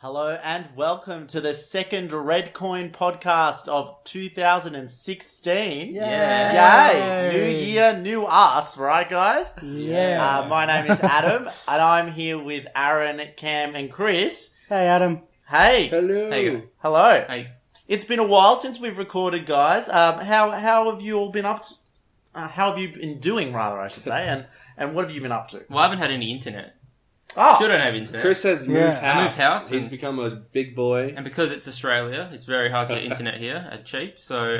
Hello and welcome to the second Red Coin podcast of 2016. Yeah. Yay! New year, new us, right guys? Yeah. My name is Adam and I'm here with Aaron, Cam and Chris. Hey, Adam. Hey! Hello. Hey. Hello. Hey. It's been a while since we've recorded, guys. How have you all been up to, how have you been doing, rather, I should say, and what have you been up to? Well, I haven't had any internet. Oh! Still don't have internet. Chris has moved Yeah. house. I moved house He's and- become a big boy. And because it's Australia, it's very hard to get internet here at cheap. So,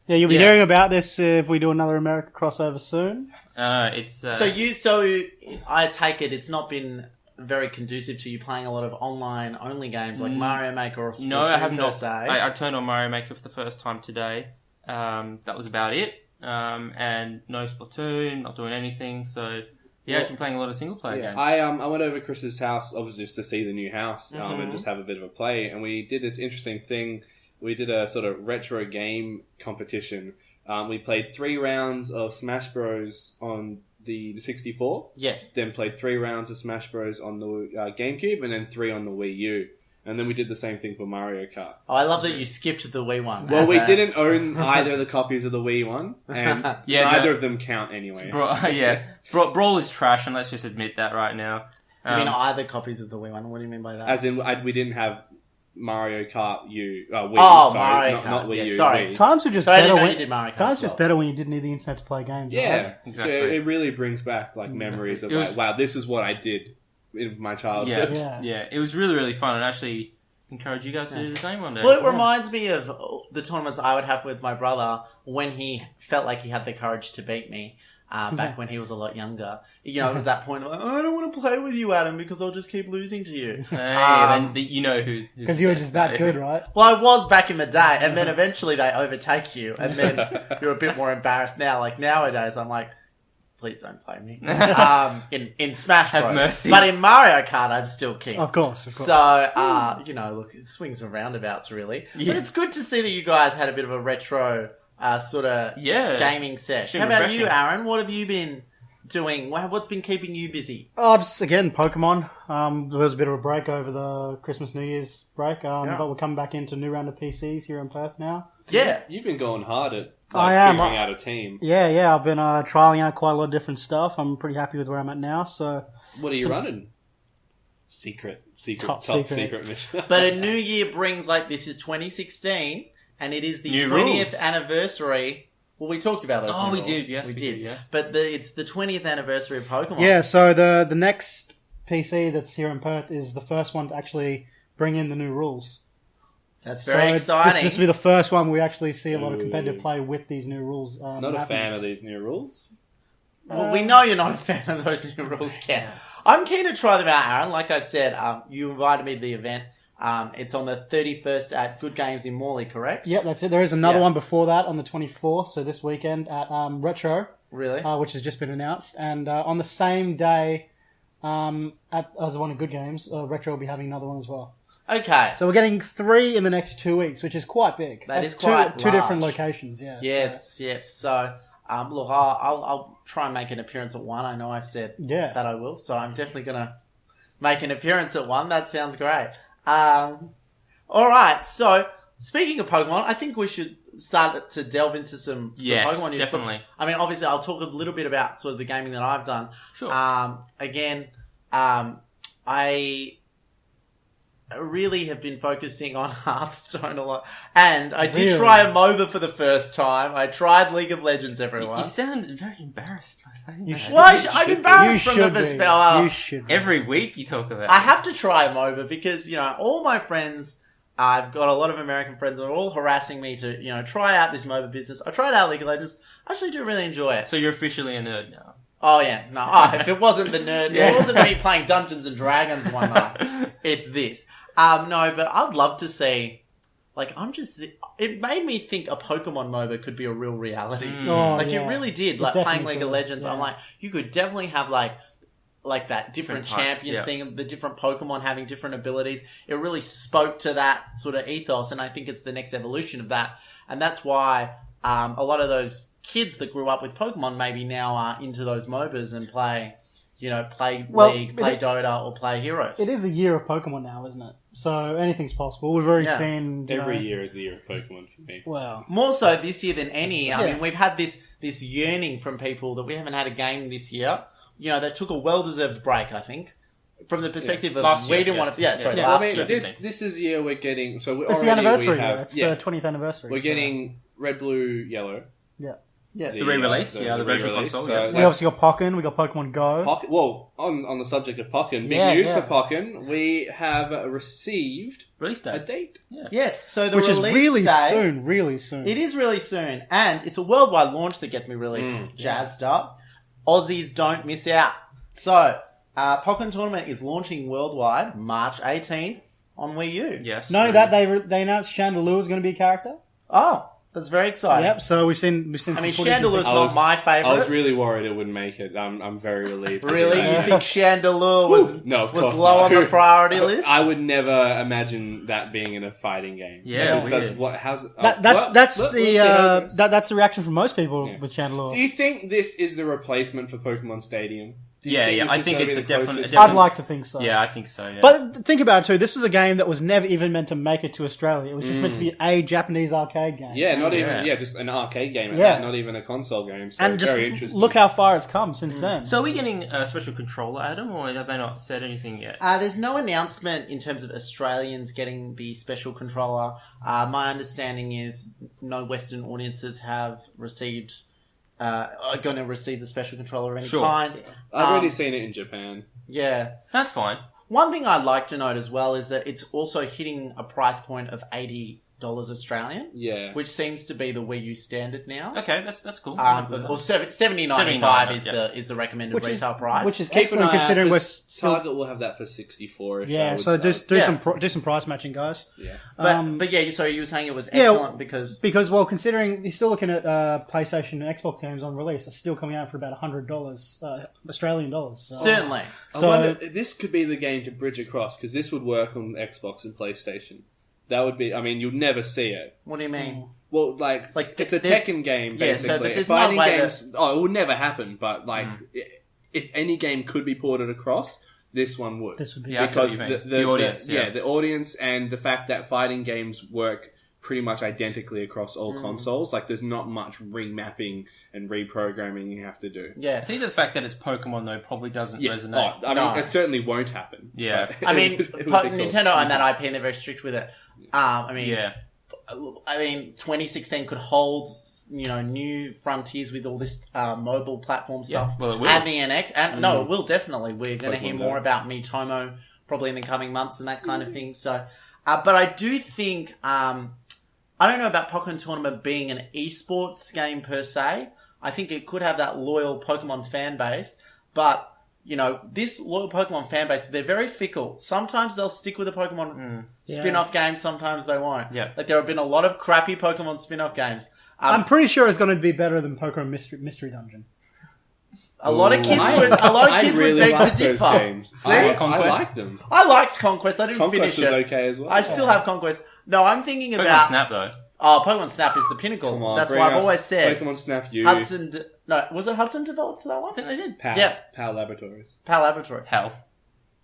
Yeah, you'll be Yeah. hearing about this if we do another America crossover soon. it's... So I take it it's not been very conducive to you playing a lot of online only games like Mario Maker or Splatoon no, I have per not. se. I turned on Mario Maker for the first time today. That was about it. And no Splatoon, not doing anything. So, yeah, I've been playing a lot of single-player games. I went over to Chris's house, obviously just to see the new house and just have a bit of a play. And we did this interesting thing. We did a sort of retro game competition. We played 3 rounds of Smash Bros. On the 64. Yes. Then played 3 rounds of Smash Bros. On the GameCube and then 3 on the Wii U. And then we did the same thing for Mario Kart. Oh, I love that you skipped the Wii one. Well, we didn't own either of the copies of the Wii one, and neither of them count anyway. Brawl is trash, and let's just admit that right now. You mean either copies of the Wii one? What do you mean by that? As in, we didn't have Mario Kart Wii. Oh, sorry, Mario Kart. not Wii Yeah, U. sorry. Wii. Times were just So I didn't better. know When, you did Mario Kart. times as just well. better when you didn't need the internet to play games. Yeah, Right? Exactly. It really brings back like memories of like, wow, this is what I did in my childhood. Yeah. It was really, really fun, and actually encourage you guys to do the same one day. Well, it reminds me of the tournaments I would have with my brother when he felt like he had the courage to beat me. Back when he was a lot younger. You know, it was that point of like, oh, I don't want to play with you, Adam, because I'll just keep losing to you. Then you know who... Because you were just that good, right? Well, I was back in the day, and then eventually they overtake you, and then you're a bit more embarrassed now. Like nowadays, I'm like, please don't play me. In Smash Bros. Have mercy. But in Mario Kart, I'm still king. Of course. So, look, it swings and roundabouts, really. Yeah. But it's good to see that you guys had a bit of a retro sort of gaming session. How Been about you, refreshing. Aaron? What have you been doing? What's been keeping you busy? Oh, just again, Pokemon. There was a bit of a break over the Christmas New Year's break, but we're coming back into a new round of PCs here in Perth now. Yeah. You've been going hard at I am. figuring out a team. Yeah, I've been trialing out quite a lot of different stuff. I'm pretty happy with where I'm at now, so... What are you running? Top secret. secret mission. But a new year brings, like, this is 2016, and it is the New 20th rules. anniversary. Well, we talked about those. Oh, new we rules. did, yes, we we did. did, yeah. But it's the 20th anniversary of Pokemon. Yeah, so the next PC that's here in Perth is the first one to actually bring in the new rules. That's very So exciting. This will be the first one we actually see a lot of competitive play with these new rules. Not a happening. fan of these new rules. Well, we know you're not a fan of those new rules, Ken. I'm keen to try them out, Aaron. Like I've said, you invited me to the event. It's on the 31st at Good Games in Morley, correct? Yep, that's it. There is another Yeah. one before that on the 24th, so this weekend at Retro, Really? which has just been announced. And on the same day as the one at Good Games, Retro will be having another one as well. Okay. So we're getting 3 in the next 2 weeks, which is quite big. That That's is quite two different large. locations, yeah. Yes. So, look, I'll try and make an appearance at one. I know I've said Yeah. that I will, so I'm definitely going to make an appearance at one. That sounds great. All right. So, speaking of Pokemon, I think we should start to delve into some Pokemon news. definitely. I mean, obviously, I'll talk a little bit about sort of the gaming that I've done. Sure. I really have been focusing on Hearthstone a lot. And I did Really? try a MOBA for the first time. I tried League of Legends, everyone. You sound very embarrassed by saying You that. should. Well, You I'm should embarrassed You from the should be. perspective. You should be. Every week you talk about I it. have to try MOBA because, all my friends, I've got a lot of American friends that are all harassing me to, try out this MOBA business. I tried out League of Legends. I actually do really enjoy it. So you're officially a nerd now. Oh, yeah. No, if it wasn't the nerd, Yeah. it wasn't me playing Dungeons and Dragons one night. It's this. No, but I'd love to see, it made me think a Pokemon MOBA could be a real reality. Oh, It yeah. really did. It Like, playing definitely League of could, Legends, yeah. I'm like, you could definitely have, like that different Different types, champions yeah. thing, the different Pokemon having different abilities. It really spoke to that sort of ethos, and I think it's the next evolution of that. And that's why a lot of those kids that grew up with Pokemon maybe now are into those MOBAs and play play Well, League, play Dota, or play Heroes. It is the year of Pokemon now, isn't it? So anything's possible. We've already seen... Every year is the year of Pokemon for me. Well... More so this year than any. I Yeah. mean, we've had this yearning from people that we haven't had a game this year. That took a well-deserved break, I think. From the perspective of Last year, we didn't want to... last I mean, year. this is the year we're getting... So It's the anniversary. It's the 20th anniversary. We're getting Red, Blue, Yellow. Yeah. Yes. The re-release, the virtual re-release. console. So, Yeah. We obviously got Pokken, we got Pokemon Go. Well, on the subject of Pokken, big Yeah, news yeah. for Pokken. We have received Release a date. date. Yes, so the Which is release really date, soon, really soon. It is really soon, and it's a worldwide launch that gets me really jazzed up. Aussies don't miss out. So, Pokken Tournament is launching worldwide March 18th on Wii U. Yes. No, that they announced Chandelure is going to be a character. Oh, that's very exciting. Yep. So we've seen. I some mean, footage of Chandelure's the- not my favourite. I was really worried it wouldn't make it. I'm very relieved. Really? You think Chandelure was No, of was course low not. on the priority list? I would never imagine that being in a fighting game. Yeah, Because that's weird. what. How's That's we'll the see how it goes. that's the reaction from most people Yeah. with Chandelure. Do you think this is the replacement for Pokemon Stadium? Do you Yeah, think yeah. this I is think gonna it's be a the definite. closest- I'd like to think so. Yeah, I think so. Yeah. But think about it too. This was a game that was never even meant to make it to Australia. It was just meant to be a Japanese arcade game. Yeah, not Yeah. even just an arcade game. At Yeah. that, not even a console game. So And just very interesting. look how far it's come since then. So are we getting a special controller, Adam, or have they not said anything yet? There's no announcement in terms of Australians getting the special controller. My understanding is no Western audiences have received, are going to receive the special controller of any Sure. kind. I've already seen it in Japan. Yeah. That's fine. One thing I'd like to note as well is that it's also hitting a price point of $80 Australian, Yeah. which seems to be the Wii U standard now. Okay, that's cool. Or 70.95 is the recommended Which is- retail price. which is Keep an excellent eye out, considering we're 'cause still. Target will have that for 64-ish. Yeah, so do Yeah. some price matching, guys. Yeah. but yeah, so you were saying it was Yeah, excellent because Because, well, considering you're still looking at PlayStation and Xbox games on release, are still coming out for about $100 Australian dollars. So. certainly. I So- wonder, this could be the game to bridge across, because this would work on Xbox and PlayStation. That would be, I mean, you'd never see it. What do you mean? Well, like it's a there's- Tekken game, yeah, basically. so, but there's no Fighting way games, it would never happen, but if any game could be ported across, this one would. This would be Yeah, I see what because you mean. The audience, yeah. the audience and the fact that fighting games work pretty much identically across all consoles. Like, there's not much remapping and reprogramming you have to do. Yeah. I think the fact that it's Pokemon though probably doesn't Yeah. resonate. I mean, No. it certainly won't happen. Yeah. but I mean, it would be cool. Nintendo own that IP and they're very strict with it. Yeah. I mean, 2016 could hold, new frontiers with all this mobile platform stuff. well, it will. And the NX. And no, it will definitely. We're going to hear Pokemon more Go. about Miitomo probably in the coming months and that kind of thing. So, but I do think, I don't know about Pokken Tournament being an esports game per se. I think it could have that loyal Pokemon fan base, but this loyal Pokemon fan base, they're very fickle. Sometimes they'll stick with a Pokemon spin-off game, sometimes they won't. Yeah. Like there have been a lot of crappy Pokemon spin-off games. I'm pretty sure it's going to be better than Pokemon Mystery Dungeon. A lot of kids I would really beg like to those differ. games. See? I Conquest. like them. I liked Conquest. I didn't Conquest finish was it. okay as well. I still have Conquest. No, I'm thinking Pokemon about... Snap though. Oh, Pokemon Snap is the pinnacle. Come on, That's bring what I've us always said. Pokemon Snap U. Was it Hudson developed that I one? think they did. PAL. Yeah. PAL Laboratories. PAL Laboratories. Hell.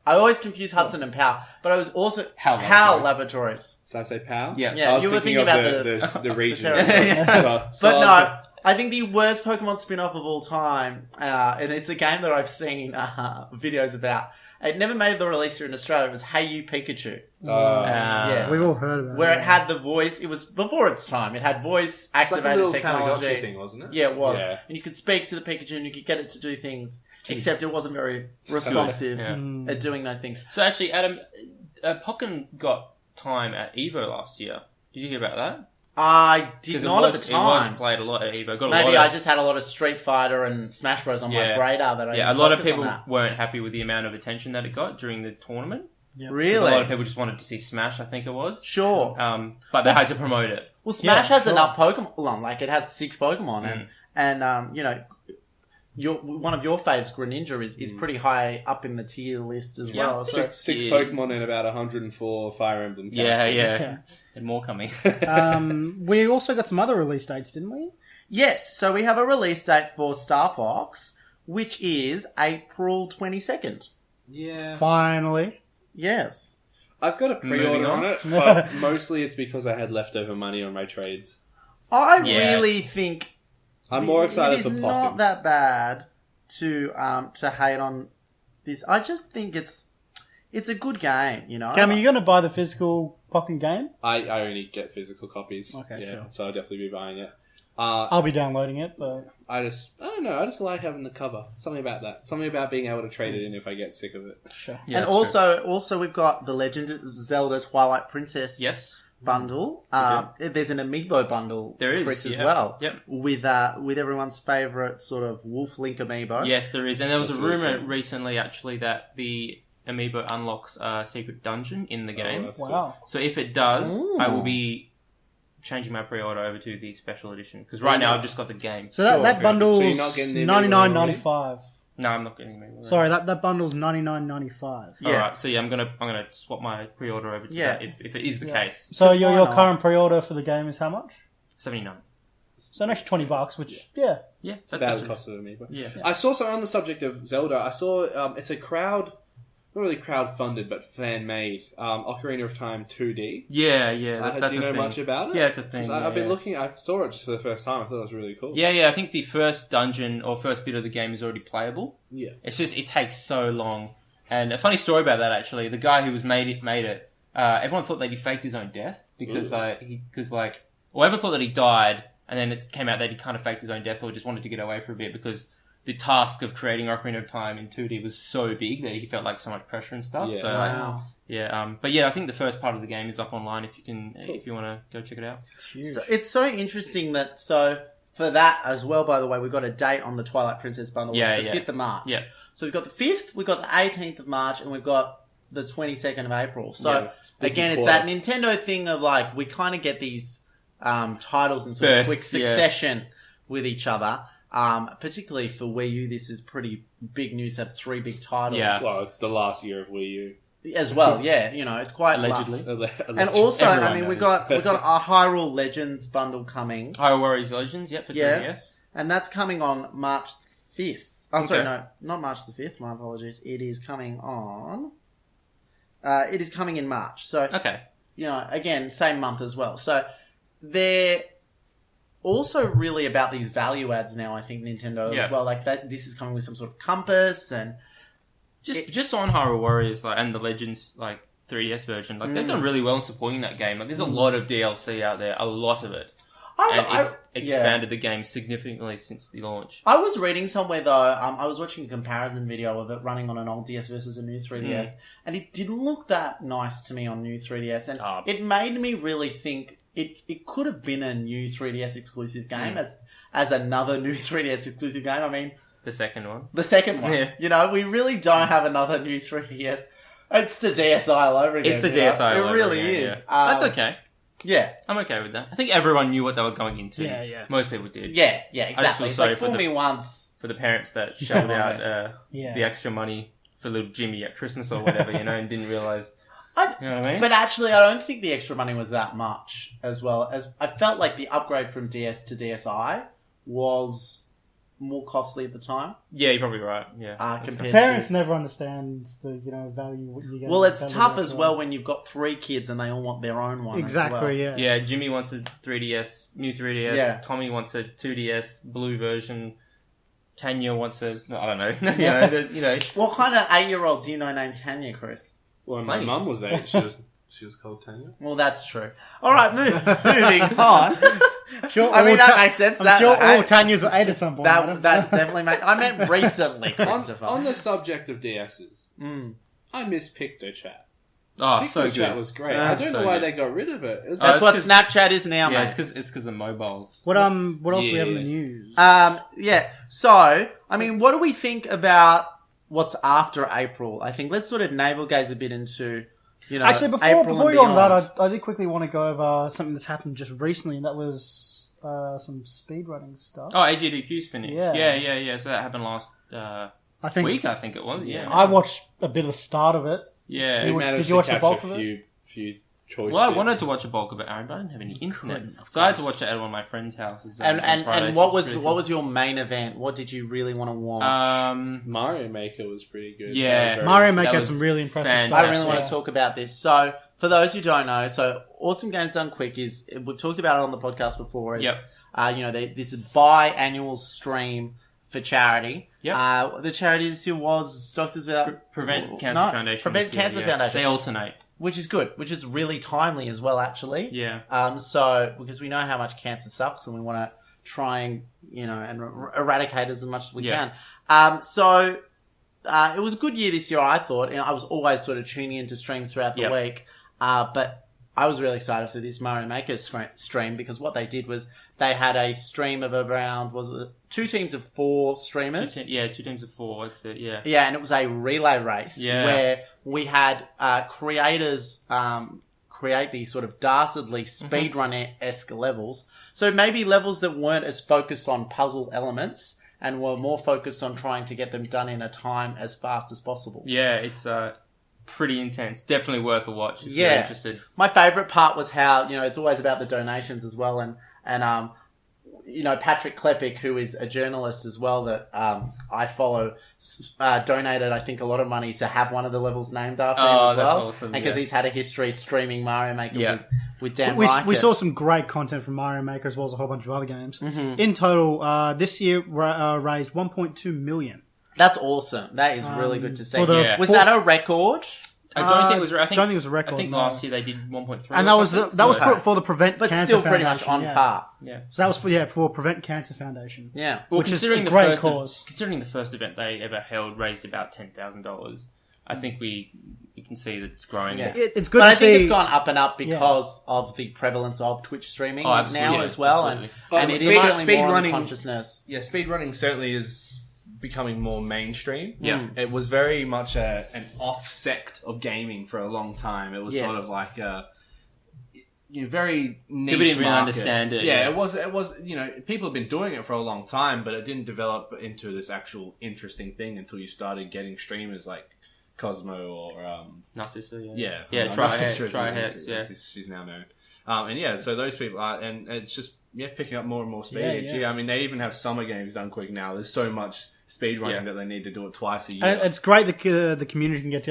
I always confuse Hudson and PAL, but I was also HAL HAL Laboratories. Laboratories. Did I say PAL? Yeah. Yeah, I was you were thinking thinking of about the region. territory. So But I was- no, I think the worst Pokemon spin-off of all time, and it's a game that I've seen videos about. It never made the release here in Australia. It was Hey You Pikachu, Yes. We've all heard about where it. it had the voice. It was before its time. It had voice It's like a activated little technology. Tamagotchi thing, wasn't it? Yeah, it was. Yeah. And you could speak to the Pikachu and you could get it to do things. Except it wasn't very responsive Yeah. at doing those things. So actually, Adam, Pokken got time at Evo last year. Did you hear about that? I did 'Cause not at the It time. was played a lot at Evo. Got Maybe a lot I of, just had a lot of Street Fighter and Smash Bros on my Yeah. radar that I yeah, a didn't lot of focus on people that. weren't happy with the amount of attention that it got during the tournament. Really? A lot of people just wanted to see Smash, I think it was. Sure. But they had to promote it. Well, Smash Yeah, has sure. enough Pokemon. Well, like it has 6 Pokemon, and one of your faves, Greninja, is pretty high up in the tier list as Yeah. well. So Six Yeah. Pokemon and about 104 Fire Emblem Yeah, characters. yeah. And more coming. We also got some other release dates, didn't we? yes, so we have a release date for Star Fox, which is April 22nd. Yeah. Finally. Yes. I've got a pre-order Moving on. on it, but mostly it's because I had leftover money on my trades. I Yeah. really think I'm more excited it for is Pokken. not that bad to hate on this. I just think it's a good game, you know. Cam, are you going to buy the physical Pokken game? I only get physical copies. Okay, yeah, sure. so I'll definitely be buying it. I'll be downloading it, but... I don't know. I just like having the cover. Something about that. Something about being able to trade it in if I get sick of it. Sure. Yeah, And that's true. also we've got the Legend of Zelda Twilight Princess Yes. bundle. There's an amiibo bundle, There is, Chris, as yeah. well. Yep. With everyone's favourite sort of Wolf Link amiibo. Yes, there is. And there was a That's really rumor cool. recently, actually, that the amiibo unlocks a secret dungeon in the game. That's Wow. So if it does, Ooh. I will be changing my pre-order over to the special edition. Because right now I've just got the game. So that, Sure, that okay. bundle's So you're not getting the $99.95. No, I'm not getting amiibo. Sorry, that bundle's $99.95. Yeah. Alright, so yeah, I'm gonna swap my pre-order over to Yeah. that if it is the Yeah. case. So Just your why your not? current pre-order for the game is how much? 79. So an extra $20, which, yeah. Yeah, About that's the cost of an amiibo. yeah. I saw something on the subject of Zelda. I saw it's a crowd, not really crowd-funded, but fan-made Ocarina of Time 2D. Yeah, yeah. That's do you a know thing. much about it? Yeah, it's a thing. 'Cause Yeah, I've been yeah. looking. I saw it just for the first time. I thought it was really cool. Yeah, yeah. I think the first dungeon or first bit of the game is already playable. Yeah. It's just it takes so long. And a funny story about that actually, the guy who made it. Everyone thought that he faked his own death because everyone thought that he died, and then it came out that he kind of faked his own death or just wanted to get away for a bit because the task of creating Ocarina of Time in 2D was so big that he felt like so much pressure and stuff. Yeah. So Wow. but yeah, I think the first part of the game is up online if you want to go check it out. It's huge. So it's so interesting that for that as well, by the way, we've got a date on the Twilight Princess bundle. Yeah, It's the yeah. 5th of March. Yeah. So we've got the 5th, we've got the 18th of March, and we've got the 22nd of April. So Yeah, this again, is it's that Nintendo thing of like, we kind of get these titles in sort of quick Bursts, yeah. succession with each other. Particularly for Wii U, this is pretty big news to have 3 big titles. Yeah. Well, it's the last year of Wii U. As well, yeah. You know, it's quite Allegedly. And also, I Everyone mean, we knows. got a Hyrule Legends bundle coming. Hyrule Warriors Legends, for Yeah. 3DS. And that's coming on March 5th. Oh, sorry, Okay. no, not March the 5th. My apologies. It is coming on... it is coming in March. So, Okay. you know, again, same month as well. So, they're also really about these value adds now, I think, Nintendo Yeah. as well. Like, that. This is coming with some sort of compass and... Just on Hyrule Warriors and the Legends 3DS version, they've done really well in supporting that game. There's a lot of DLC out there, a lot of it, and it's expanded the game significantly since the launch. I was reading somewhere though, I was watching a comparison video of it running on an old DS versus a new 3DS, and it didn't look that nice to me on new 3DS, and it made me really think it could have been a new 3DS exclusive game as another new 3DS exclusive game. I mean, The second one. the second one. Yeah. You know, we really don't have another new 3DS. It's the DSi all over again. It's the you know? DSi. It all really over again, is. yeah. That's okay. Yeah. I'm okay with that. I think everyone knew what they were going into. Yeah, yeah. Most people did. Yeah, feel exactly. It's sorry like, for fool the- me once. For the parents that shelled out Yeah. the extra money for little Jimmy at Christmas or whatever, and didn't realise. You know what I mean? But actually, I don't think the extra money was that much as well. As I felt like the upgrade from DS to DSi was more costly at the time Yeah, you're probably right. Yeah. compared Parents to... never understand the value what you get. Well, it's value tough of as that well one. when you've got 3 kids and they all want their own one. Exactly. As well. Yeah. Yeah, Jimmy wants a 3DS, new 3DS. Yeah. Tommy wants a 2DS, blue version. Tanya wants I don't know. you know. What kind of 8-year-old do you know named Tanya, Chris? Well, my Plenty. mum was 8. She was called Tanya. Well, that's true. All right, moving on. Sure, I mean, all that makes sense. I'm sure all Tanyas were 8 at some point. Adam. That definitely makes... I meant recently, Christopher. On the subject of DSs, Mm. I miss PictoChat. Oh, so PictoChat good. was great. Ah, I don't so know why good. they got rid of it. It's That's it's what 'cause- Snapchat is now, Yeah, mate. it's because of mobiles. What else do we have in the Yeah. news? Yeah. So, I mean, what do we think about what's after April? I think let's sort of navel gaze a bit into, Actually, April before and we go on beyond. that, I did quickly want to go over something that's happened just recently, and that was some speedrunning stuff. Oh, AGDQ's finished. Yeah. Yeah. So that happened last I think week, I think it was. Yeah. I watched a bit of the start of it. Yeah. We You- managed did you to watch the catch bulk a of it? few choice. Well, I bits. wanted to watch a bulk of it, Aaron, but I didn't have any internet, couldn't, of so I had to course. watch it at one of my friends' houses. And on Friday, and so what it was really what cool. was your main event? What did you really want to watch? Mario Maker was pretty good. Yeah. That was very Mario good. Maker That had was some really impressive fantastic. stuff. I really want Yeah. to talk about this. So, for those who don't know, so Awesome Games Done Quick is, we've talked about it on the podcast before. Is, Yep. This is biannual stream for charity. Yep. The charity this year was Doctors Without Prevent Cancer Foundation. Prevent this year, Cancer yeah. Foundation. They alternate. Which is good, which is really timely as well, actually. Yeah. So, because we know how much cancer sucks and we want to try and, eradicate as much as we Yeah. can. It was a good year this year, I thought. I was always sort of tuning into streams throughout the Yep. week. But I was really excited for this Mario Maker stream because what they did was they had a stream of around, was it 2 teams of 4 streamers? 2 teams of 4. That's it. Yeah. Yeah, and it was a relay race where we had creators create these sort of dastardly speedrun-esque levels. So maybe levels that weren't as focused on puzzle elements and were more focused on trying to get them done in a time as fast as possible. Yeah, it's pretty intense. Definitely worth a watch if you're Yeah. interested. My favourite part was how, it's always about the donations as well, and Patrick Klepik, who is a journalist as well that I follow, donated, I think, a lot of money to have one of the levels named after him as that's well. awesome, Because yeah. he's had a history streaming Mario Maker Yeah. with Dan We Reichert. saw some great content from Mario Maker as well as a whole bunch of other games. In total, this year raised 1.2 million. That's awesome. That is really good to see. for the Yeah. Was that a record? I don't think it was. I don't think it was a record, I think no. last year they did 1.3. And or that was something, that was so- for the Prevent But Cancer still pretty much Foundation, on yeah. par. Yeah. So that was for Prevent Cancer Foundation. Yeah. Well, Which is considering a the great first cause. Considering the first event they ever held raised about $10,000, I think we can see that it's growing. Yeah. It's good But to I think see. it's gone up and up because of the prevalence of Twitch streaming Oh, absolutely. now Yeah, as well. absolutely. And it is certainly more on the consciousness. Yeah, speedrunning certainly is becoming more mainstream. Yeah. It was very much an off-sect of gaming for a long time. It was Yes. sort of like a very niche People didn't really market. understand it, Yeah, yeah. it was, people have been doing it for a long time, but it didn't develop into this actual interesting thing until you started getting streamers like Cosmo or Narcissa, yeah, Yeah, my Try sister Hex, is- yeah. she's now married. And yeah, so those people are, and it's just picking up more and more speed Yeah, each yeah. year. I mean, they even have summer games done quick now. There's so much speed running Yeah. that they need to do it twice a year. And it's great that the community can get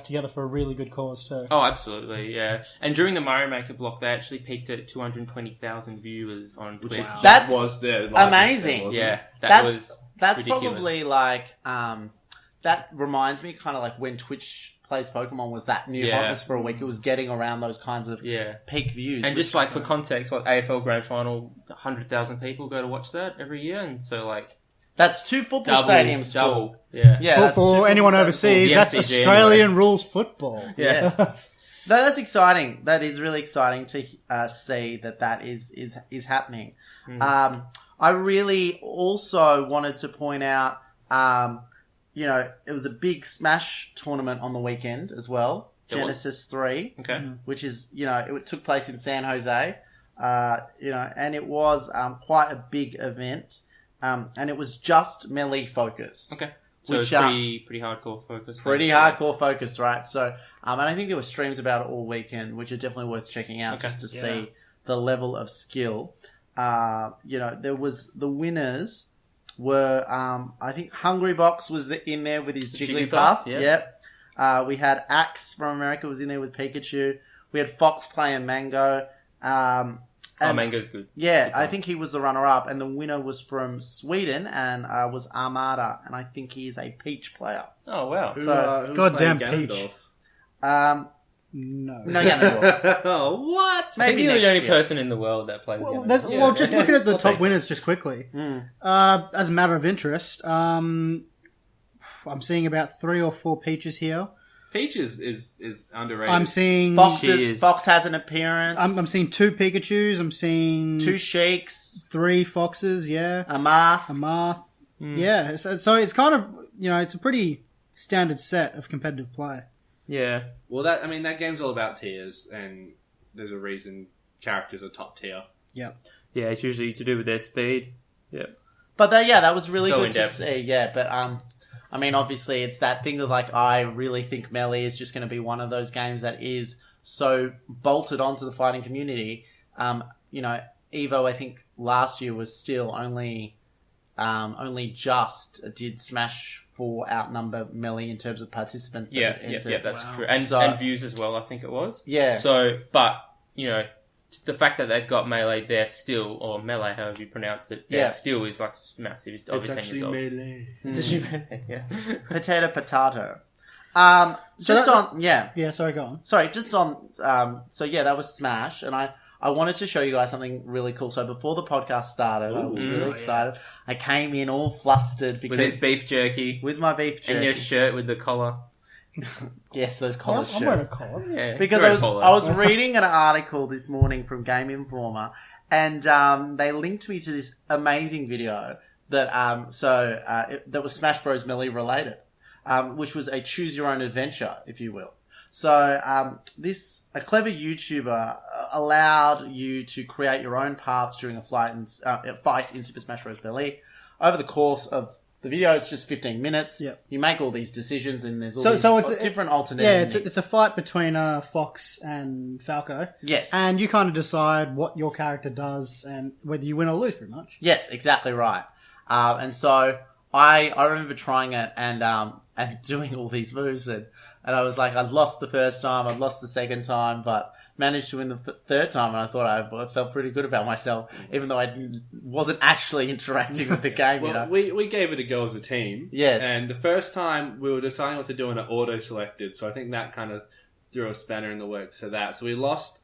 together for a really good cause too. Oh, absolutely, yeah. And during the Mario Maker block, they actually peaked at 220,000 viewers on Twitch. Wow. That's was the amazing. Yeah, That's ridiculous. probably like that reminds me kind of like when Twitch plays Pokemon was that new Yeah. hotness for a week. It was getting around those kinds of Yeah. peak views. And which- just like for context, what AFL Grand Final, 100,000 people go to watch that every year, and so like that's 2 football stadiums full. double, yeah, Yeah, For, that's 2 for football anyone stadiums overseas, The that's MCG Australian anyway. rules football. Yes. No, that's exciting. That is really exciting to see that is happening. I really also wanted to point out, it was a big Smash tournament on the weekend as well. It was. Genesis 3, okay, which is, it took place in San Jose, and it was quite a big event, and it was just melee focused. okay. So Which, it's pretty hardcore focus. Pretty hardcore focused, right? So, and I think there were streams about it all weekend, which are definitely worth checking out Okay. just to see the level of skill. There was the winners were, I think Hungry Box was in there with his Jigglypuff. Jigglypuff, Yep. We had Axe from America was in there with Pikachu. We had Fox playing Mango. And Mango's good. yeah, I think he was the runner-up, and the winner was from Sweden and was Armada, and I think he is a Peach player. Oh wow. Who's Goddamn playing Peach. Ganondorf? No. No, Ganondorf. Oh, what? I think Maybe you're the next only year. person in the world that plays Well, Ganondorf. just looking at the I'll top take winners just quickly. Mm. As a matter of interest, I'm seeing about 3 or 4 Peaches here. Peach is underrated. I'm seeing Fox has an appearance. I'm seeing 2 Pikachus. I'm seeing 2 Sheiks. 3 Foxes. Yeah, A Marth. a Marth. Yeah, so it's kind of it's a pretty standard set of competitive play. Yeah. Well, that game's all about tiers, and there's a reason characters are top tier. Yeah. Yeah, it's usually to do with their speed. Yeah. But that was really So good to in-depth. see. Yeah, but obviously it's that thing of like, I really think Melee is just going to be one of those games that is so bolted onto the fighting community. Evo, I think last year was still only just did Smash 4 outnumber Melee in terms of participants. Yeah, that's true. And views as well, I think it was. Yeah. So, but, the fact that they've got Melee there still, or Melee, however you pronounce it, there still is like massive. It's over 10 years old. Melee. It's actually Melee, yeah. Potato. Yeah, sorry, go on. Sorry, just on, that was Smash, and I wanted to show you guys something really cool. So before the podcast started, I was really excited. I came in all flustered because... With his beef jerky. With my beef jerky. And your shirt with the collar. Yes, those collar shirts. I'm wearing a collar. Yeah, because I was reading an article this morning from Game Informer, and they linked me to this amazing video that that was Smash Bros. Melee related, which was a choose your own adventure, if you will. So a clever YouTuber allowed you to create your own paths during a fight in Super Smash Bros. Melee. Over the course of the video, it's just 15 minutes. Yep. You make all these decisions, and there's all these different alternate. Yeah, it's a fight between Fox and Falco. Yes. And you kind of decide what your character does and whether you win or lose, pretty much. Yes, exactly right. And so I remember trying it and doing all these moves, and I was like, I'd lost the first time, I'd lost the second time, but managed to win the third time, and I thought I felt pretty good about myself, even though I wasn't actually interacting with the game. Well, we gave it a go as a team. Yes. And the first time we were deciding what to do, and it auto-selected, so I think that kind of threw a spanner in the works for that. So we lost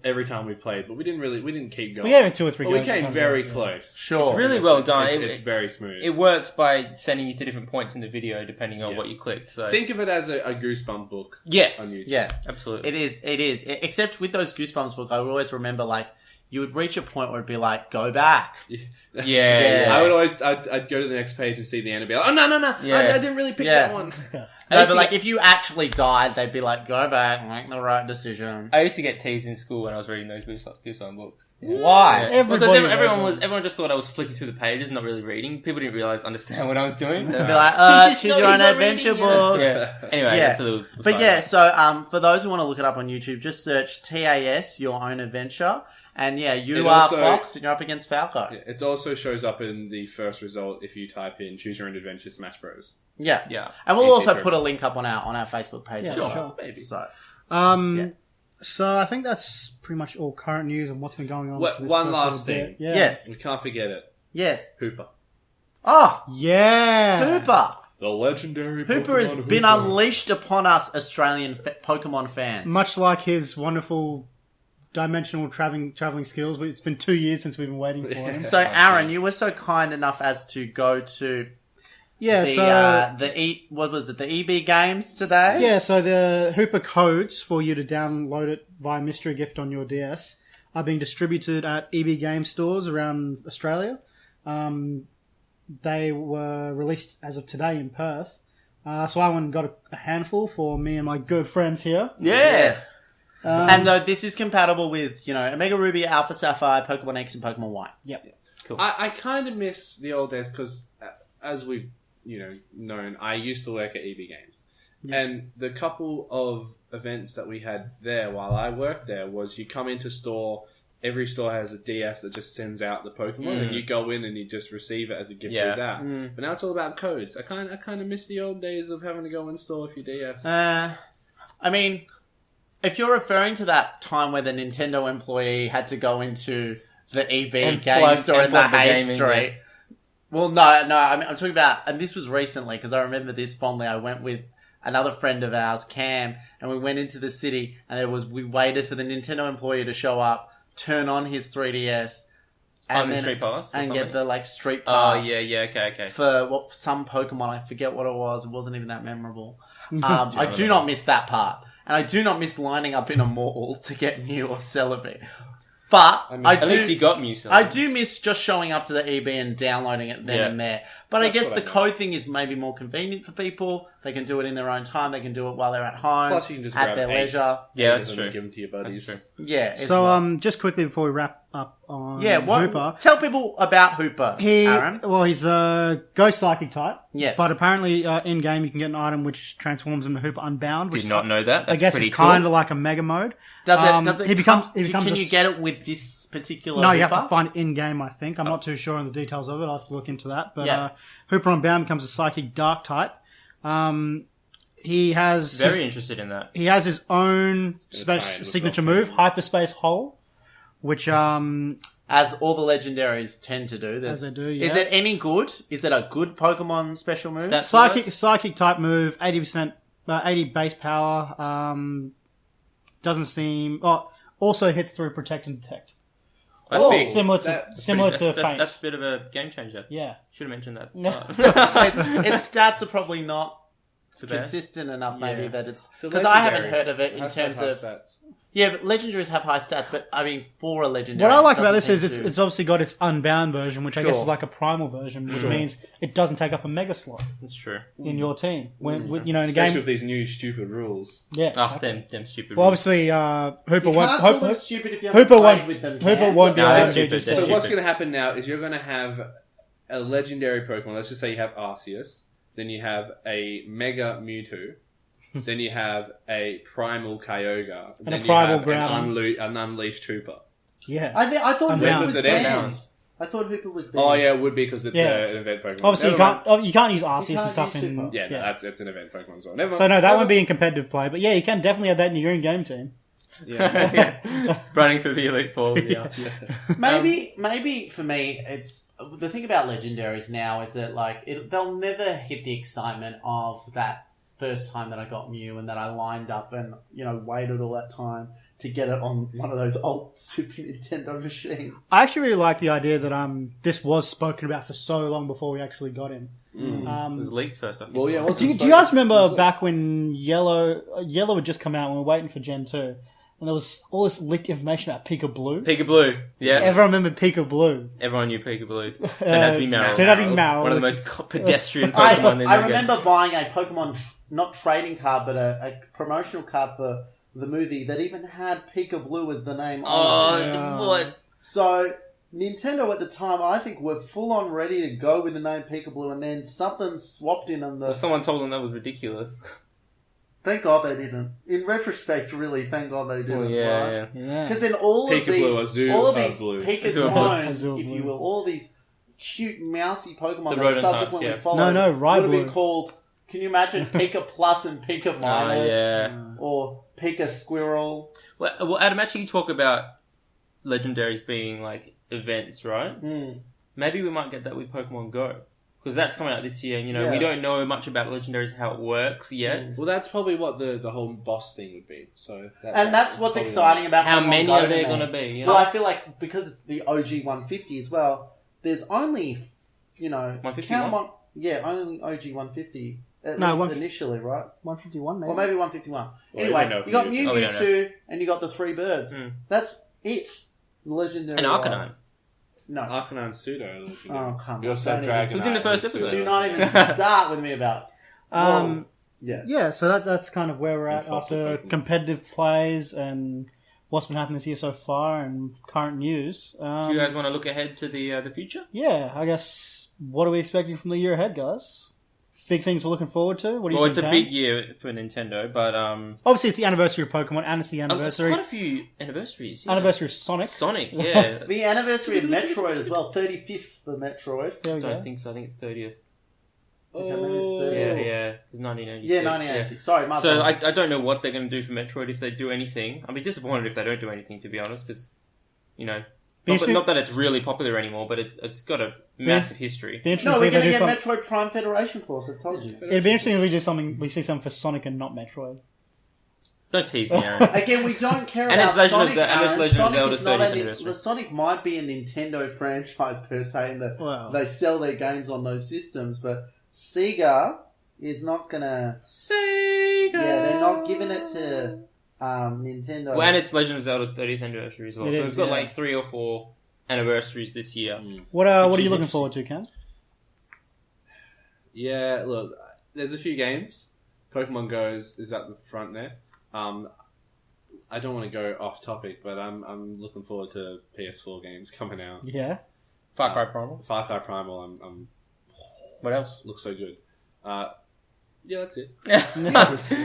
every time we played, but we didn't keep going. We gave it 2 or 3 goes. goes. We came very close. Sure. It's really well done. It's very smooth. It works by sending you to different points in the video depending on what you clicked. So think of it as a Goosebump book. Yes. On YouTube. Yeah. Absolutely. It is. Except with those Goosebumps book, I would always remember, like, you would reach a point where it'd be like, go back. Yeah. I would always, I'd go to the next page and see the end and be like, oh, no. Yeah. I didn't really pick that one. No, but like, if you actually died, they'd be like, go back, make the right decision. I used to get teased in school when I was reading those Goosebump books. Yeah. Why? Yeah. Because everyone just thought I was flicking through the pages, not really reading. People didn't understand what I was doing. They'd be like, choose your own adventure book. Yeah. Anyway, that's a little. But yeah, so for those who want to look it up on YouTube, just search TAS, Your Own Adventure. And yeah, you are Fox and you're up against Falco. Yeah, it also shows up in the first result if you type in Choose Your Own Adventure Smash Bros. Yeah. And we'll also put a link up on our Facebook page. Yeah, as well. sure. Maybe. So I think that's pretty much all current news and what's been going on. One last thing. Yeah. Yes. We can't forget it. Yes. Hooper. Oh! Yeah! Hooper! The legendary Hooper has been unleashed upon us Australian Pokemon fans. Much like his wonderful dimensional traveling skills. It's been 2 years since we've been waiting for him. So, Aaron, you were so kind enough as to go to the EB games today? Yeah, so the Hooper codes for you to download it via mystery gift on your DS are being distributed at EB game stores around Australia. They were released as of today in Perth. So I went and got a handful for me and my good friends here. Yes. And though this is compatible with, Omega Ruby, Alpha Sapphire, Pokemon X, and Pokemon Y. Yep. Cool. I kind of miss the old days because, as we've known, I used to work at EB Games, and the couple of events that we had there while I worked there was you come into store. Every store has a DS that just sends out the Pokemon, and you go in and you just receive it as a gift through that. But now it's all about codes. I kind of miss the old days of having to go in store with your DS. I mean, if you're referring to that time where the Nintendo employee had to go into the EB game store in the Hay Street. Well, no, I'm talking about, and this was recently, because I remember this fondly, I went with another friend of ours, Cam, and we went into the city, and we waited for the Nintendo employee to show up, turn on his 3DS, and the Street Pass? And get the, Street Pass. Oh, yeah, okay. For some Pokemon, I forget what it was, it wasn't even that memorable. I do not miss that part. And I do not miss lining up in a mall to get Mew or Celebi. But at least you got Mew Celebi. I do miss just showing up to the EB and downloading it then and there. But I guess the code thing is maybe more convenient for people. They can do it in their own time. They can do it while they're at home, Plus, you can just at grab their 8. leisure. Yeah, And that's then true. Give them to your buddies. That's true. Yeah. it's So, like- just quickly before we wrap up on Hooper. Hooper. Tell people about Aaron. He's a ghost psychic type. Yes. But apparently, in game, you can get an item which transforms him to Hooper Unbound. Which Did not know that. That's I guess pretty it's kind cool. of like a mega mode. Does it he becomes can a you get it with this particular No, Hooper? you have to find it in game, I think. I'm not too sure on the details of it. I'll have to look into that. But Yeah. Hooper Unbound becomes a psychic dark type. He has Very interested in that. he has his own try special and signature look up. move, Hyperspace Hole, which As all the legendaries tend to do. As they do, Is yeah. it any good? Is it a good Pokemon special move? That's psychic type move, 80%, 80 base power. Doesn't seem. Oh, also hits through Protect and Detect. That's Oh, big. Similar to that's Feint. That's a bit of a game changer. Yeah. Should have mentioned that. No. its stats are probably not So bad. consistent enough, maybe, Yeah. that it's So because I haven't legendary heard of it in has to have terms high of stats. yeah, but legendaries have high stats. But I mean, for a legendary, What I like it about this doesn't is tend to- it's obviously got its Unbound version, which I guess Sure. is like a primal version, which means it doesn't take up a mega slot That's true. in your team. When you know in a Especially game, with these new stupid rules. yeah. Oh, exactly. them stupid. Well, obviously, Hooper You won't. can't call Hooper, them stupid if you haven't Hooper played won't. with them. Hooper Cam. won't be No, able they're to do stupid, just they're So that. stupid. what's going to happen now is you're going to have a legendary Pokemon. Let's just say you have Arceus. Then you have a Mega Mewtwo. Then you have a Primal Kyogre. And then a Primal you have Groudon. an Unleashed Hooper. Yeah. I thought Unbound. Hooper was Was it in? banned. I thought Hooper was banned. Oh yeah, it would be because it's Yeah. an event Pokemon. Obviously, you Never mind. can't. You can't use Arceus can't and stuff use in. Super. Yeah, no, it's an event Pokemon as well. Never So mind. no, that Never won't be in competitive play. But yeah, you can definitely have that in your own game team. Yeah. Running for the Elite Four. Yeah. Maybe for me, it's the thing about legendaries now is that like they'll never hit the excitement of that first time that I got Mew and that I lined up and waited all that time to get it on one of those old Super Nintendo machines. I actually really like the idea that this was spoken about for so long before we actually got him. It was leaked first, I think. Well, yeah. Do you guys remember back when Yellow had just come out and we were waiting for Gen 2 and there was all this leaked information about Pika Blue? Pika Blue. Yeah. Everyone remembered Pika Blue. Everyone knew Pika Blue. Turned out to be Meryl. Turned out to be Meryl. One of the most pedestrian Pokemon in the I game. remember buying a Pokemon, not trading card, but a promotional card for the movie that even had Pika Blue as the name on it. Yeah. What? So, Nintendo at the time, I think, were full on ready to go with the name Pika Blue, and then something swapped in on the... Well, someone told them that was ridiculous. Thank God they didn't. In retrospect, really, thank God they didn't. Well, yeah. Yeah. Because then all of Pika Blue, these, Azul, all of these Blue. Pika Azul. clones, Azul if you Blue. will, all these cute mousy Pokemon The that rodent subsequently types, yeah. followed No, would have been Raiblue. called. Can you imagine Pika Plus and Pika Minus, yeah. or Pika Squirrel? Well, Adam, actually, you talk about legendaries being like events, right? Mm. Maybe we might get that with Pokemon Go. Because that's coming out this year, and we Yeah. don't know much about legendaries, how it works yet. Well, that's probably what the whole boss thing would be. So And that's what's probably exciting about How Pokemon many Go are to there me. going to be? You know? Well, I feel like because it's the OG 150 as well, there's only, 151? count 'em on, yeah, only OG 150. At No, least 150 initially, right? 151 maybe. Or maybe 151. Well, we don't know Anyway, if you got it is. Mew, Oh, we don't Mewtwo, and you got the three birds. Mm. That's it. Legendary. And Arcanine. wise. No. Arcanine Pseudo. Oh, come We on. also have Don't even- Dragonite. Who's in the first and Pseudo. episode? Do not even start with me about. Yeah. Yeah, so that's kind of where we're at And fossil after Pokemon. competitive plays and what's been happening this year so far and current news. Do you guys want to look ahead to the future? Yeah, I guess, what are we expecting from the year ahead, guys? Big things we're looking forward to? What do you Well, think, it's a Cam? big year for Nintendo, but Obviously, it's the anniversary of Pokemon and it's the there's anniversary quite a few anniversaries. Yeah. anniversary of Sonic. Sonic, yeah. The anniversary of Metroid as well. 35th for Metroid. There I we don't go. think so. I think it's 30th. Okay, maybe it's 30. Yeah, Oh. yeah. It's 1986. Yeah, 1986. Sorry, my So bad. I don't know what they're going to do for Metroid if they do anything. I'll be disappointed if they don't do anything, to be honest, because, not that it's really popular anymore, but it's got a massive history. Be interesting No, to see we're if they going to do get something. Metroid Prime Federation Force, I told you. It'd be interesting if we do something. We see something for Sonic and not Metroid. Don't tease me, Aaron. Again, we don't care And about it's Legend of Sonic, Zelda- and it's Aaron. Legend of Sonic Zelda's is not 30th a, anniversary. the Sonic might be a Nintendo franchise per se, in that Well. they sell their games on those systems, but Sega is not gonna. Sega! Yeah, they're not giving it to Nintendo. Well, and it's Legend of Zelda 30th anniversary as well. It So is, it's got yeah. like 3 or 4 anniversaries this year. What are Which you is looking interesting. forward to, Cam? Yeah, look, there's a few games. Pokemon Go is at the front there. I don't want to go off topic, but I'm looking forward to PS4 games coming out. Yeah. Far Cry Primal. Far Cry Primal. I'm What else? looks so good. Yeah, that's it.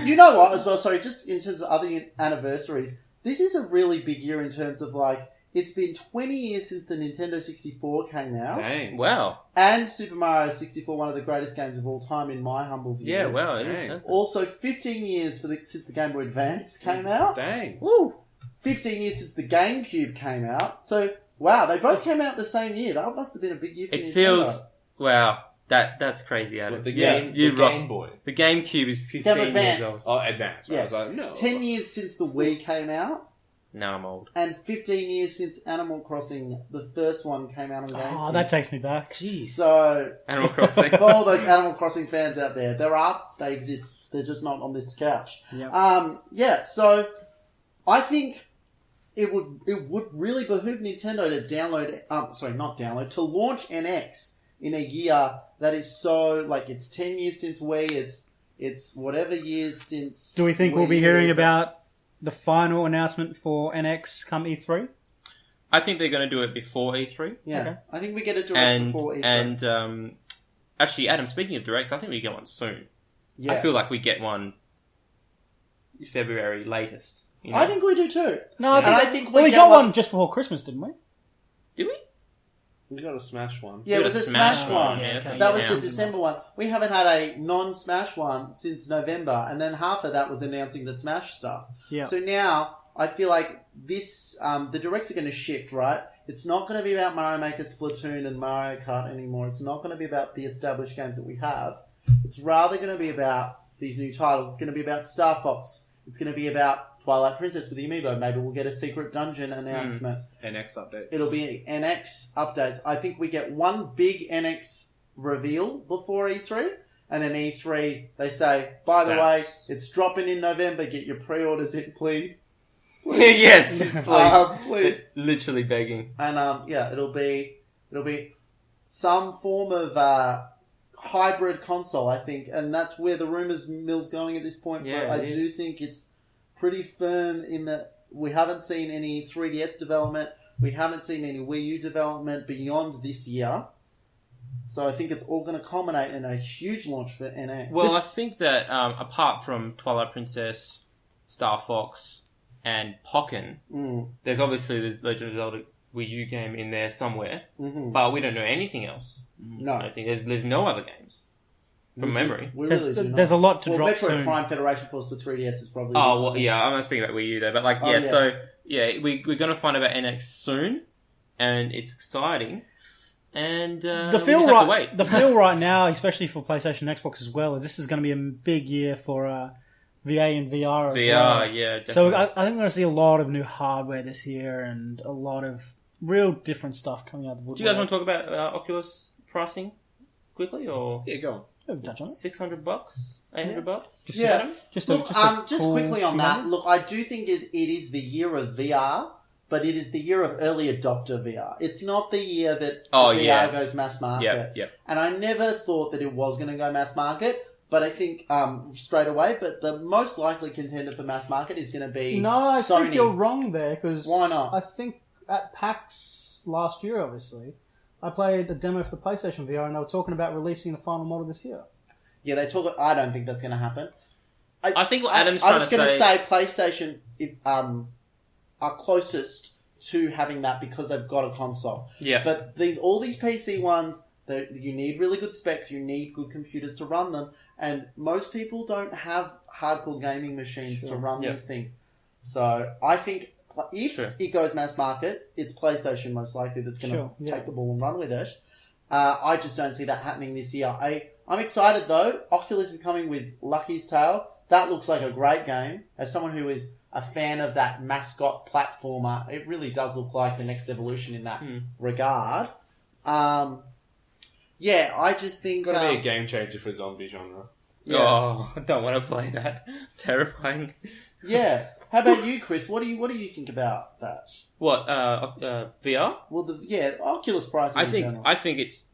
You know what, as well, sorry, just in terms of other anniversaries, this is a really big year in terms of, like, it's been 20 years since the Nintendo 64 came out. Dang. Wow. And Super Mario 64, one of the greatest games of all time in my humble view. Yeah, wow. It Dang. is. Also, 15 years since the Game Boy Advance came out. Dang. Woo. 15 years since the GameCube came out. So, wow, they both came out the same year. That must have been a big year for Nintendo. It feels... Wow. That's crazy, Adam. What, the Yeah. game, You the rock. Game Boy. The GameCube is 15 Game years Advance. old. Oh, Advance. Right? Yeah. I was like, no. 10 years since the Wii came out. Now I'm old. And 15 years since Animal Crossing, the first one, came out on GameCube. Oh, that takes me back. Jeez. So, Animal Crossing. for all those Animal Crossing fans out there, there are, they exist. They're just not on this couch. Yep. Yeah, so I think it would really behoove Nintendo to launch NX in a year that is so, like, it's 10 years since Wii, it's whatever years since... Do we think we'll Wii be hearing U. about the final announcement for NX come E3? I think they're going to do it before E3. Yeah, Okay. I think we get a direct And, before E3. and actually, Adam, speaking of directs, I think we get one soon. yeah. I feel like we get one February latest. You know? I think we do too. No, And I think we we got get one just before Christmas, didn't we? Did we? We got a Smash one. Yeah, We it got was a a Smash Smash one. one, yeah, okay. That was Yeah. the December one. We haven't had a non-Smash one since November, and then half of that was announcing the Smash stuff. Yeah. So now, I feel like this, the directs are going to shift, right? It's not going to be about Mario Maker, Splatoon, and Mario Kart anymore. It's not going to be about the established games that we have. It's rather going to be about these new titles. It's going to be about Star Fox. It's going to be about Twilight Princess with the Amiibo. Maybe we'll get a secret dungeon announcement. NX updates. It'll be NX updates. I think we get one big NX reveal before E3, and then E3, they say, by the way, it's dropping in November. Get your pre-orders in, please. Yes. Please. Literally begging. And yeah, it'll be some form of hybrid console, I think, and that's where the rumors mill's going at this point. Yeah, but I it do is. think it's pretty firm in that we haven't seen any 3DS development, we haven't seen any Wii U development beyond this year. So I think it's all going to culminate in a huge launch for NX. Well, I think that apart from Twilight Princess, Star Fox, and Pokken, there's Legend of Zelda Wii U game in there somewhere, but we don't know anything else. No. I think there's no other games from memory. We really do There's a not. lot to Well, drop Metroid soon. Prime Federation Force for 3DS is probably... Oh well, yeah. I'm not speaking about Wii U though, but like, Oh, yeah. yeah. So yeah, we're gonna find out about NX soon, and it's exciting. And The we feel just have to wait. the feel right now, especially for PlayStation and Xbox as well, is this is going to be a big year for VA and VR as well. VR, yeah. Definitely. So I think we're going to see a lot of new hardware this year and a lot of real different stuff coming out of the woodwork. Do you guys want to talk about Oculus pricing quickly, or Yeah, go on. touch on it? $600, $800? Just Yeah. Just Look, a just cool quickly on few that. money. Look, I do think it is the year of VR, but it is the year of early adopter VR. It's not the year that VR goes mass market. Yeah. And I never thought that it was going to go mass market, but I think straight away. But the most likely contender for mass market is going to be No, I Sony. think you're wrong there because Why not? I think at PAX last year, obviously, I played a demo for the PlayStation VR and they were talking about releasing the final model this year. Yeah, they talk. I don't think that's going to happen. I think what Adam's I trying was to going to say... say PlayStation are closest to having that because they've got a console. Yeah. But all these PC ones, you need really good specs, you need good computers to run them, and most people don't have hardcore gaming machines to run these things. So I think if it goes mass market, it's PlayStation most likely that's going to take the ball and run with it. I just don't see that happening this year. I'm excited though. Oculus is coming with Lucky's Tale. That looks like a great game. As someone who is a fan of that mascot platformer, it really does look like the next evolution in that regard. Yeah, I just think... Got to be a game changer for zombie genre. Yeah. Oh, I don't want to play that. Terrifying. Yeah. How about you, Chris? What do you think about that? What, VR? Well, Oculus pricing in general. I think it's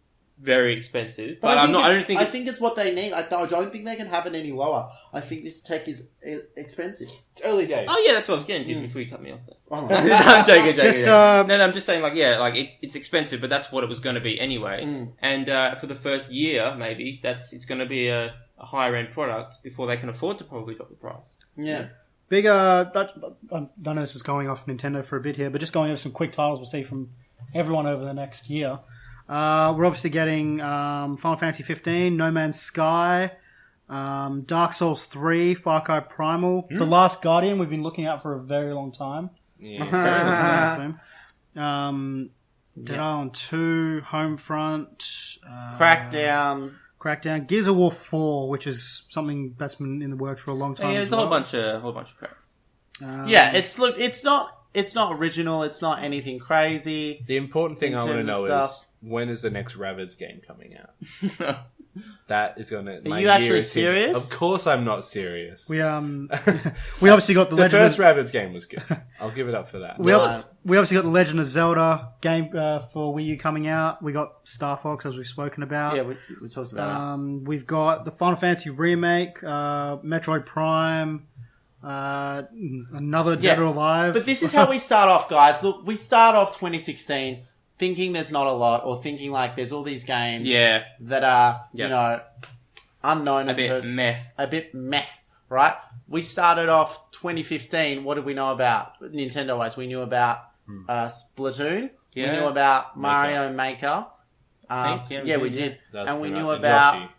very expensive. But I'm not. I don't think. I think it's what they need. I don't think they can have it any lower. I think this tech is expensive. It's early days. Oh yeah, that's what I was getting to before you cut me off. There. Oh, No, I'm joking. Just, No, I'm just saying, it's expensive, but that's what it was going to be anyway. And for the first year, maybe it's going to be a higher end product before they can afford to probably drop the price. yeah. Big, I don't know this is going off Nintendo for a bit here, but just going over some quick titles we'll see from everyone over the next year. We're obviously getting Final Fantasy 15, No Man's Sky, Dark Souls 3, Far Cry Primal, The Last Guardian we've been looking at for a very long time. Yeah. Dead Island 2, Homefront, Crackdown, Gears of War 4, which is something that's been in the works for a long time. Yeah, as there's a well. whole bunch of crap. It's not original. It's not anything crazy. The important thing In I want to terms of know stuff. is when is the next Rabbids game coming out? That is going to... Are you actually serious? Of course I'm not serious. We we obviously got the The Legend. first Rabbids game was good. I'll give it up for that. We obviously got the Legend of Zelda game for Wii U coming out. We got Star Fox, as we've spoken about. Yeah, we talked about it. We've got the Final Fantasy remake, Metroid Prime, another Dead or Alive. But this is how we start off, guys. Look, we start off 2016 thinking there's not a lot, or thinking like there's all these games that are, you know, unknown. A bit meh, right? We started off 2015. What did we know about Nintendo-wise? We knew about Splatoon. Yeah. We knew about Mario Maker. We did. And we knew about Yoshi.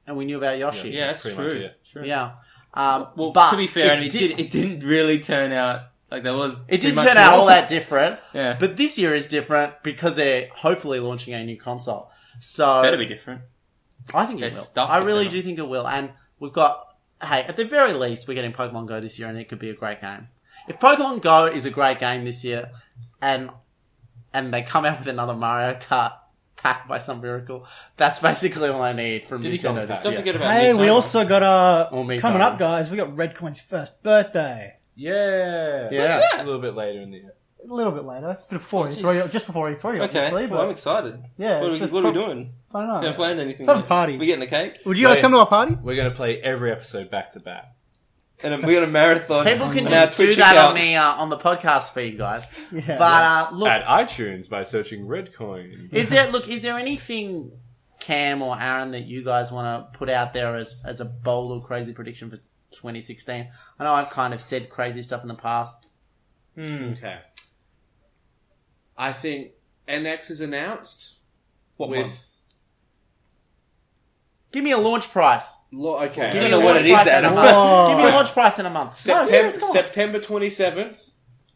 And we knew about Yoshi. Yeah, that's pretty true. much it. True. Yeah. Well, but to be fair, and it didn't really turn out like there was. It didn't turn out all that different. Yeah. But this year is different because they're hopefully launching a new console. So Better be different. I think it There's will. stuff I to really turn do think it will. And we've got, hey, at the very least, we're getting Pokemon Go this year, and it could be a great game. If Pokemon Go is a great game this year, and they come out with another Mario Kart pack by some miracle, that's basically all I need from Diddy Kong Nintendo this pack. Don't year. forget about Hey, we Miitomo. also got Or Miitomo. coming up, guys. We got Redcoin's first birthday. Yeah. Yeah. A little bit later in the year. A little bit later. It's before E3, just before E3, Okay, obviously. well, I'm But excited. yeah, What are we doing? I don't know. Haven't planned anything. Let's have a yet. party. We getting a cake? Would you guys Wait. come to our party? We're going to play every episode back to back. And we're gonna marathon. People can on our just do Twitch that account. on the podcast feed, guys. Yeah. But look, At iTunes by searching Redcoin. is there anything, Cam or Aaron, that you guys want to put out there as a bold or crazy prediction for 2016? I know I've kind of said crazy stuff in the past. Okay. I think NX is announced. What with month? Give me a launch price. Okay. Give I me don't a know what launch it is price at in a all. month. Give me a launch price in a month. No, serious, come on. September 27th,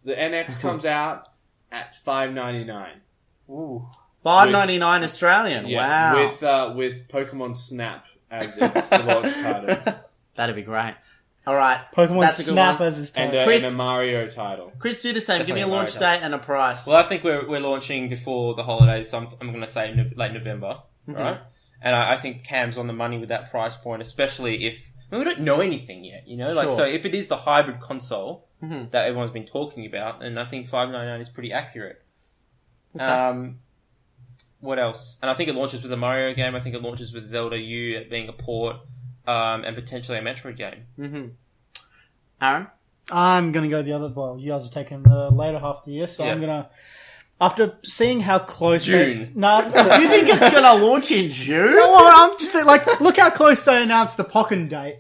the NX comes out at $5.99. Ooh. $5.99 Australian. Wow. With Pokemon Snap as its launch title. That'd be great. All right. Pokemon That's a good Snap one. as his and, title. Chris- and a Mario title. Chris, do the same. Give me a Definitely launch Mario date and a price. Well, I think we're launching before the holidays, so I'm going to say late November, right? And I think Cam's on the money with that price point, especially if we don't know anything yet, you know. Like, Sure. so if it is the hybrid console that everyone's been talking about, then I think $5.99 is pretty accurate. Okay. What else? And I think it launches with a Mario game. I think it launches with Zelda U being a port, and potentially a Metroid game. Aaron? I'm going to go the other. Well, you guys are taking the later half of the year, so Yeah. I'm going to. After seeing how close June. No, You think it's going to launch in June? I'm just like, look how close they announced the Pokken date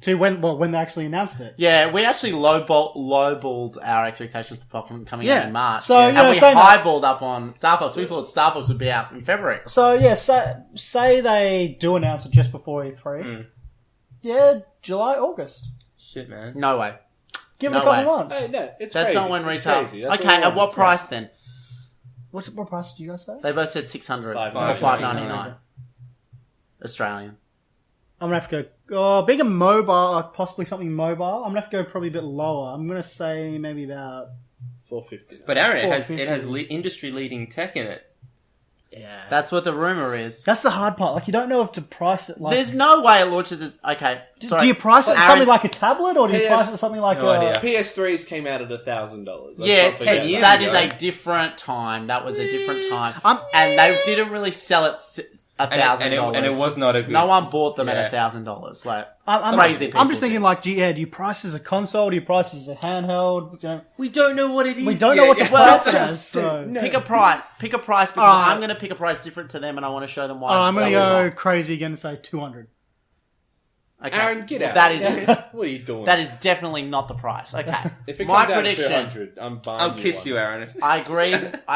to when they actually announced it. Yeah, we actually lowballed our expectations for Pokemon coming out Yeah. in March. So, you know, and we saying that- highballed up on Star Fox. We thought Star Fox would be out in February. So yeah, say they do announce it just before E3. Yeah, July, August. Shit, man. No way. Give No it a couple way. months. Hey, no, it's That's crazy. not when It's retail. crazy. That's Okay, we at what want. price then? What price do you guys say? They both said 600 or $5.99. $5.99 Australian. I'm gonna have to go. Being a mobile, like possibly something mobile, I'm gonna have to go probably a bit lower. I'm gonna say maybe about. $4.50. But Aaron, it has $4.50. industry leading tech in it. Yeah. That's what the rumor is. That's the hard part. Like, you don't know if to price it like... There's no way it launches as... Okay, sorry. Do you price it as Aaron- something like a tablet, or do you PS price it as something like No idea. PS3s came out at $1,000. Yes, 10 years that ago. is a different time. That was a different time. I'm- And they didn't really sell it $1,000. And it was not a good... No one bought them Yeah. at $1,000. Like, I'm crazy people I'm just thinking, did. like, do you price it as a console? Do you price it as a handheld? You know, We don't know what it is we don't know yet. what to Well, price it as. So. Pick a price. Pick a price because Alright. I'm going to pick a price different to them and I want to show them why. I'm going to they would go want. crazy again and say 200. Okay. Aaron, get Well, out. That is What are you doing? that is definitely not the price. Okay. If it My comes out at prediction. 200, I'm buying I'll kiss one. you, Aaron. I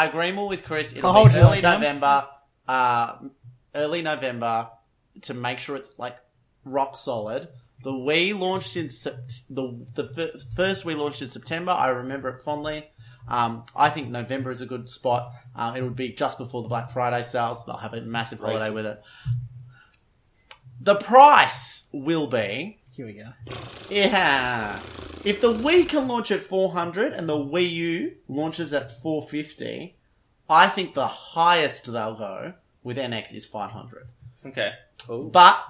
agree more with Chris. It'll I'll hold be you like early November to make sure it's like rock solid. The Wii launched in the first Wii launched in September. I remember it fondly. I think November is a good spot. It would be just before the Black Friday sales. They'll have a massive holiday with it. The price will be... Here we go. Yeah. If the Wii can launch at 400 and the Wii U launches at 450, I think the highest they'll go with NX is 500. Okay. But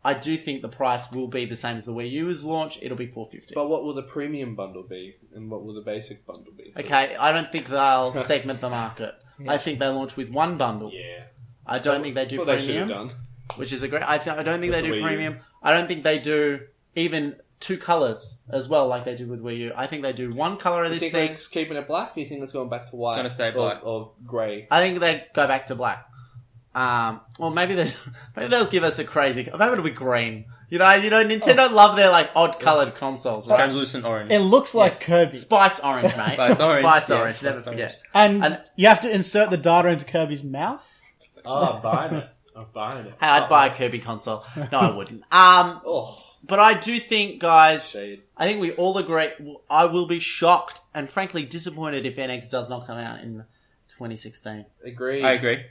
I do think the price will be the same as the Wii U's launch. It'll be 450. But what will the premium bundle be? And what will the basic bundle be? Okay, I don't think they'll segment the market. I think they launch with one bundle. Yeah. I don't think they do That's what they should have premium, done. which is a great... I don't think they With the do Wii U. premium. I don't think they do even two colours as well like they did with Wii U. I think they do one colour of You this think thing. it's keeping it black? Or you think it's going back to white? gonna stay black. Or grey? I think they go back to black. Well, maybe they'll give us a crazy... Maybe it'll be green. You know, Nintendo love their, like, odd-coloured consoles, right? Translucent orange. It looks like Yes. Kirby. Spice orange, mate. Spice orange, Spice yeah, orange, never Spice forget. And you have to insert the data into Kirby's mouth. Oh, I'm buying it. I'm buying it. Hey, I'd buy a Kirby console. No, I wouldn't. Oh, But I do think, guys, shade. I think we all agree, I will be shocked and frankly disappointed if NX does not come out in 2016. Agree. I agree.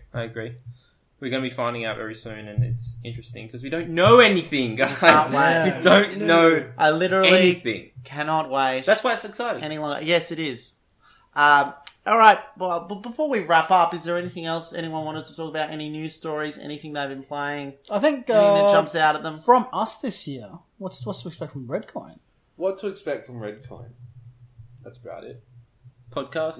We're going to be finding out very soon, and it's interesting because we don't know anything, guys. Can't wait. We don't know I literally anything. cannot wait That's why it's exciting. any longer. Yes, it is. All right. Well, but before we wrap up, is there anything else anyone wanted to talk about? Any news stories? Anything they've been playing? I think Anything that jumps out at them? from us this year. What's to expect from Redcoin? What to expect from Redcoin? That's about it. Podcast.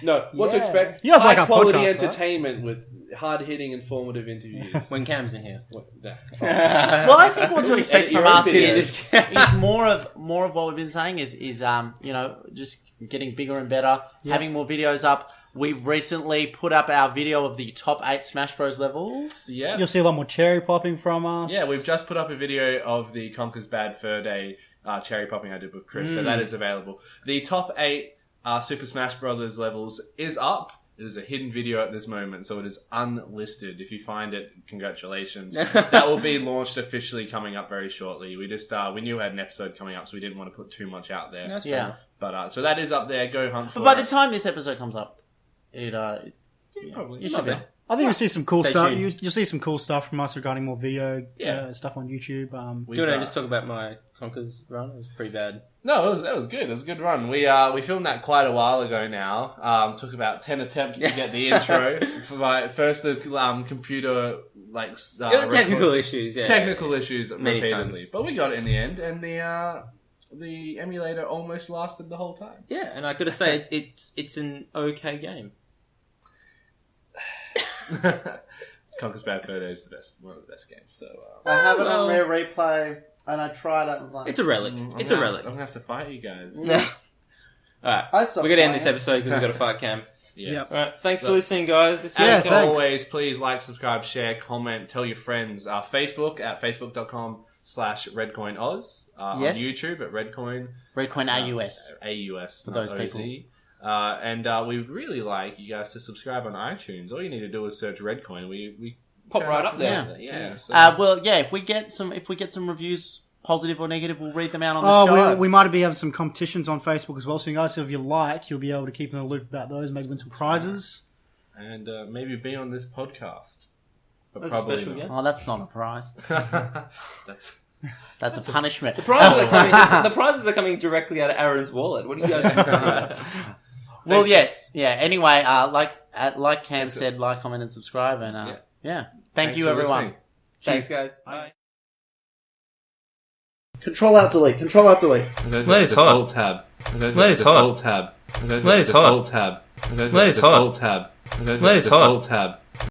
No, what to Yeah. expect? You guys like our high-quality podcast, right? entertainment with hard-hitting, informative interviews. When Cam's in here. What- nah. Well, I think what to expect Edit from your own us videos. is more of what we've been saying is just getting bigger and better, having more videos up. We've recently put up our video of the top 8 Smash Bros levels. Yeah. You'll see a lot more cherry popping from us. Yeah, we've just put up a video of the Conker's Bad Fur Day cherry popping I did with Chris, so that is available. The top 8 Super Smash Brothers levels is up. It is a hidden video at this moment, so it is unlisted. If you find it, congratulations. That will be launched officially coming up very shortly. We just we knew we had an episode coming up, so we didn't want to put too much out there. That's Yeah. But so that is up there. Go hunt for But by it. the time this episode comes up, Probably. you should be. I think you'll see some cool Stay stuff. tuned. You'll see some cool stuff from us regarding more video Yeah. stuff on YouTube. We've, Do you want to just talk about my Conker's run? It was pretty bad. No, that was good. It was a good run. We filmed that quite a while ago now. Took about 10 attempts to get the intro. For my first computer Technical issues, yeah. technical issues Many repeatedly, times. but we got it in the end, and the emulator almost lasted the whole time. Yeah, and I got to say, it's an okay game. Conker's Bad Fur Day is one of the best games. So I have it on Well- rare replay, and I tried it. Like, It's a relic. It's a relic. I'm gonna have to fight you guys. Alright, I stopped we're going to end playing this it. episode because we've got to fight Cam. Yeah. Yep. Alright, thanks for So- listening, guys. This Yeah, was As thanks. always, please like, subscribe, share, comment, tell your friends. Facebook at facebook.com/redcoinoz. Yes. On YouTube at redcoin. Redcoin AUS. AUS For those not OZ. people. And we would really like you guys to subscribe on iTunes. All you need to do is search Redcoin. We Pop turn right up there. Yeah. So, Well, yeah. If we get some reviews, positive or negative, we'll read them out on the show. we might be having some competitions on Facebook as well. So you guys, if you like, you'll be able to keep in the loop about those. Maybe win some prizes. and maybe be on this podcast. But That's probably special not. guest. Oh, that's not a prize. That's That's a punishment. The prizes are coming directly out of Aaron's wallet. What do you guys think? Well, yes, yeah. Anyway, like Cam said, like, comment, and subscribe. And Thank Thanks you, for everyone. listening. Thanks, guys. Bye. Control Alt Delete. Control Alt Delete. Ladies hot. Alt tab. Ladies hot. Alt tab. Ladies hot. Alt tab. Ladies hot. Alt tab. Ladies hot. Alt tab.